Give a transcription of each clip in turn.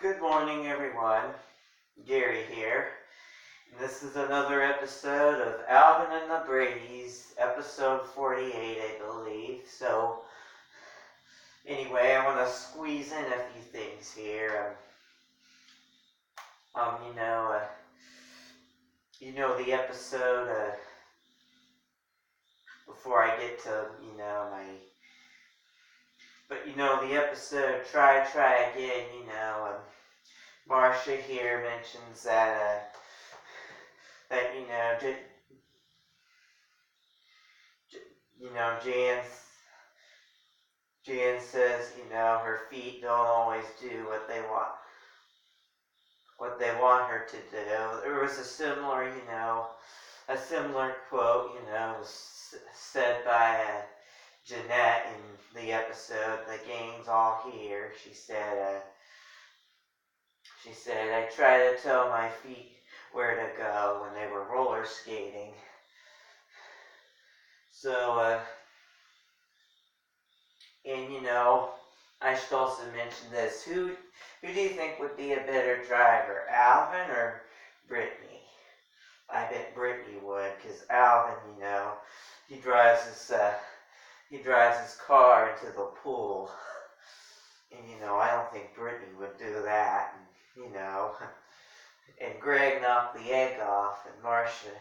Good morning, everyone. Gary here. And this is another episode of Alvin and the Bradys, episode 48, I believe. So, anyway, I want to squeeze in a few things here. Um, you know, uh, the episode. Before I get to, the episode. Try again. Marcia here mentions that Jan says, her feet don't always do what they want her to do. There was a similar quote, said by Jeanette in the episode, The Gang's All Here. She said, I try to tell my feet where to go when they were roller skating. So, I should also mention this. Who do you think would be a better driver, Alvin or Brittany? I bet Brittany would, because Alvin, he drives his car into the pool. And, I don't think Brittany would do that. And, and Greg knocked the egg off and Marcia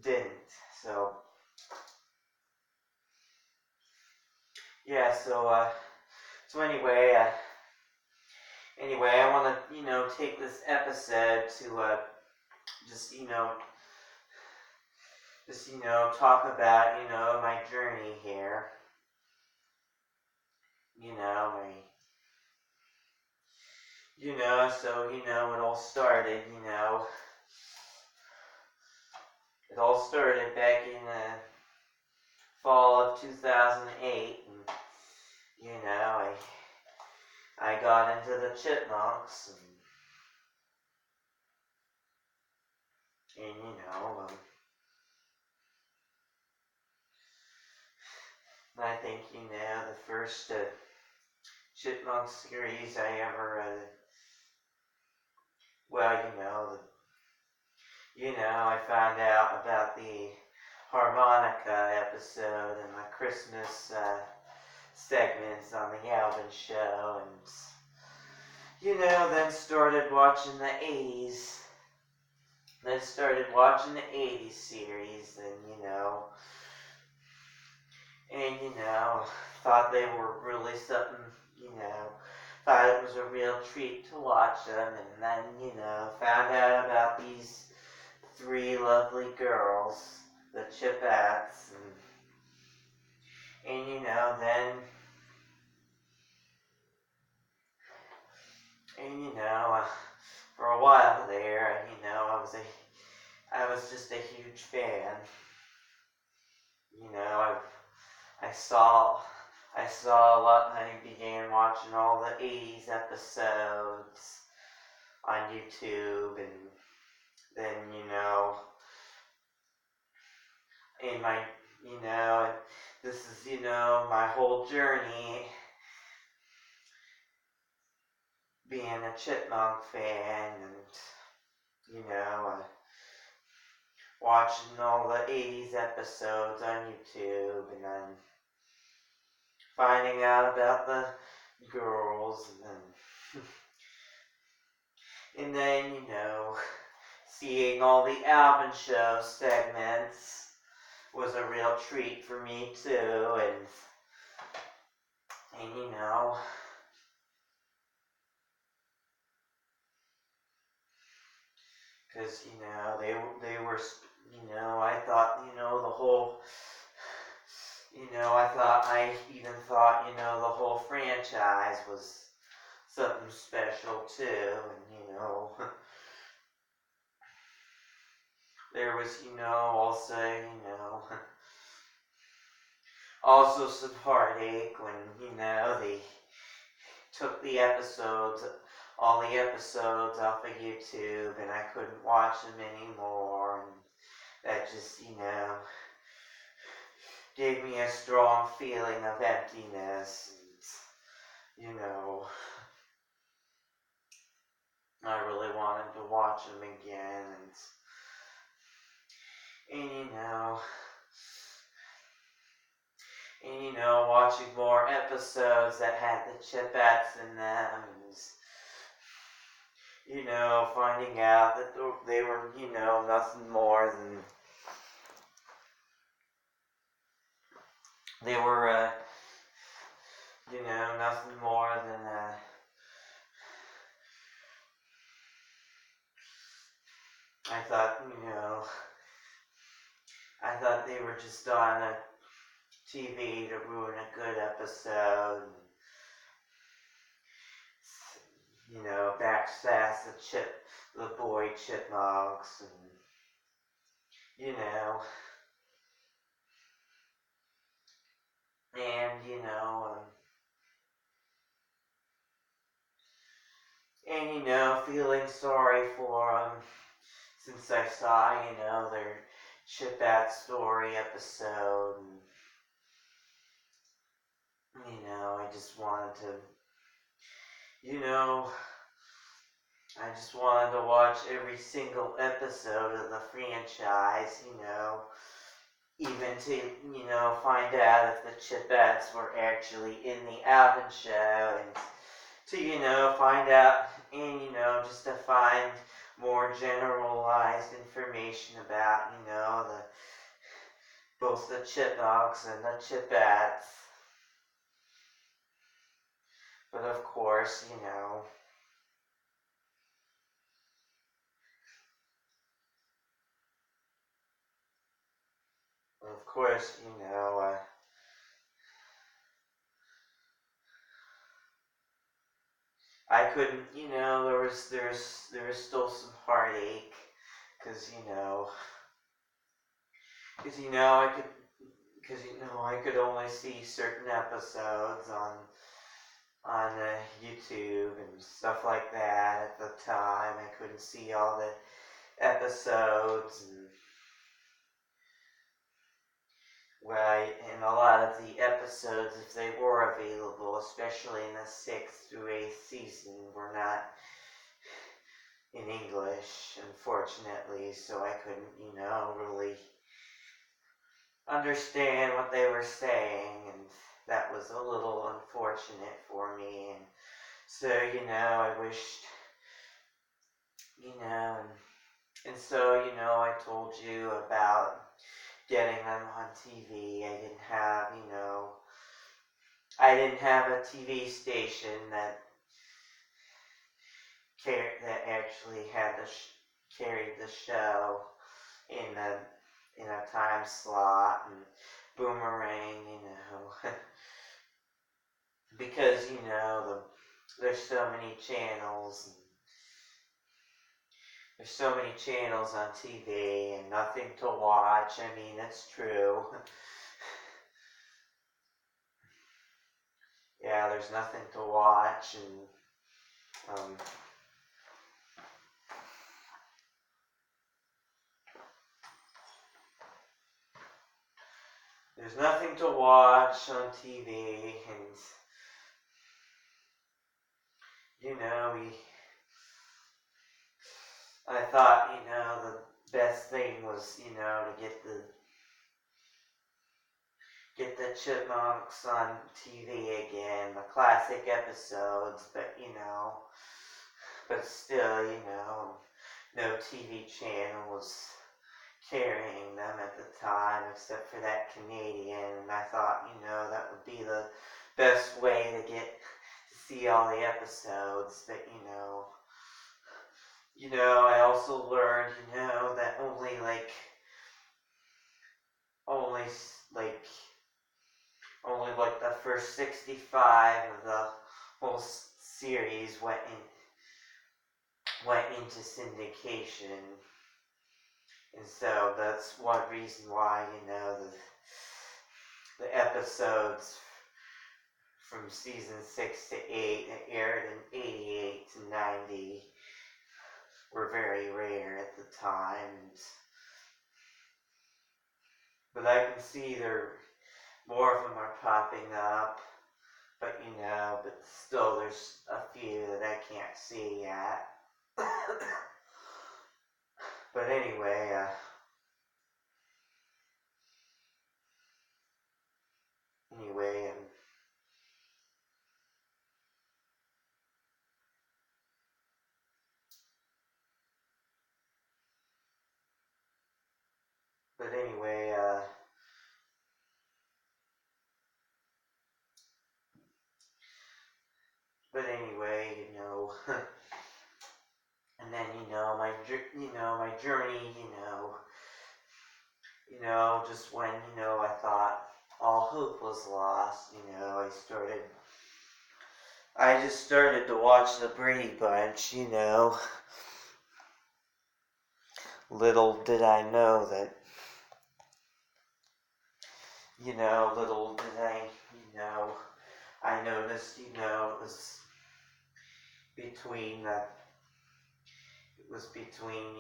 didn't. So, yeah, so anyway, I want to, take this episode to, talk about, my journey here. It all started back in the fall of 2008, and, I got into the Chipmunks, and I think, the first Chipmunk series I ever, I found out about the harmonica episode and the Christmas segments on the Alvin show, and, then started watching the 80s. Then started watching the 80s series, and, thought they were really something, thought it was a real treat to watch them, and then, found out about these three lovely girls, the Chipettes, and then, for a while there, I was just a huge fan. I saw a lot. I began watching all the 80s episodes on YouTube, and then, in my, this is, my whole journey being a Chipmunk fan, and, watching all the 80s episodes on YouTube, and then finding out about the girls, and then, seeing all the Alvin show segments was a real treat for me too, and because, they were, I thought, the whole, I even thought, the whole franchise was something special too, and, there was, also some heartache when, they took all the episodes off of YouTube, and I couldn't watch them anymore, and that just, gave me a strong feeling of emptiness, and, I really wanted to watch them again, and watching more episodes that had the Chipettes in them, and finding out that they were, nothing more than they were, nothing more than I thought, I thought they were just on a TV to ruin a good episode. Backsass the boy chipmunks, you know, and feeling sorry for them since I saw, their Chip-At story episode, and I just wanted to, I just wanted to watch every single episode of the franchise, even to, find out if the Chipettes were actually in the Alvin show, and to, find out, and, just to find more generalized information about, both the Chipmunks and the Chipettes. But of course, I couldn't, there was still some heartache, because I could only see certain episodes on YouTube and stuff like that at the time. I couldn't see all the episodes, and a lot of the episodes, if they were available, especially in the 6th through 8th season, were not in English, unfortunately, so I couldn't, really understand what they were saying, and that was a little unfortunate for me, and so, I wished, and so, I told you about getting them on TV. I didn't have a TV station that actually had carried the show in a time slot, and Boomerang, because there's so many channels. There's so many channels on TV and nothing to watch. I mean, it's true. Yeah, there's nothing to watch, and there's nothing to watch on TV, and I thought, the best thing was, to get the Chipmunks on TV again, the classic episodes, but still, no TV channel was carrying them at the time except for that Canadian, and I thought, that would be the best way to see all the episodes, but I also learned, that only the first 65 of the whole series went into syndication, and so that's one reason why the episodes from season 6 to 8 that aired in 88 to 90 were very rare at the time, but I can see more of them are popping up, but still there's a few that I can't see yet. But anyway, anyway, but anyway, but anyway, you know, and then my journey, just when I thought all hope was lost, I just started to watch the Brady Bunch, Little did I know that, little did I noticed, between the, it was between,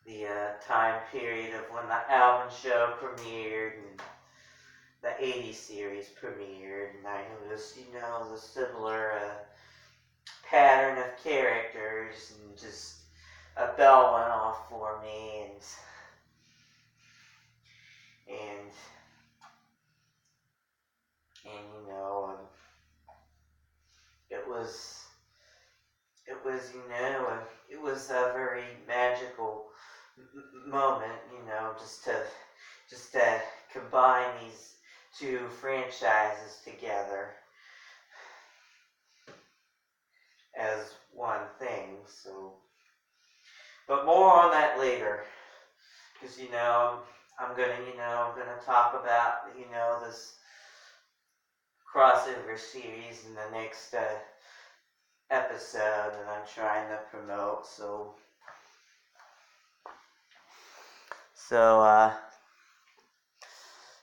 the time period of when the Alvin show premiered and the 80s series premiered, and I noticed, the similar pattern of characters, and just a bell went off for me, and it was it was a very magical moment, just to combine these two franchises together as one thing. So, but more on that later, because I'm gonna talk about this crossover series in the next episode that I'm trying to promote. So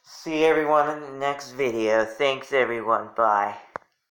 see everyone in the next video. Thanks everyone. Bye.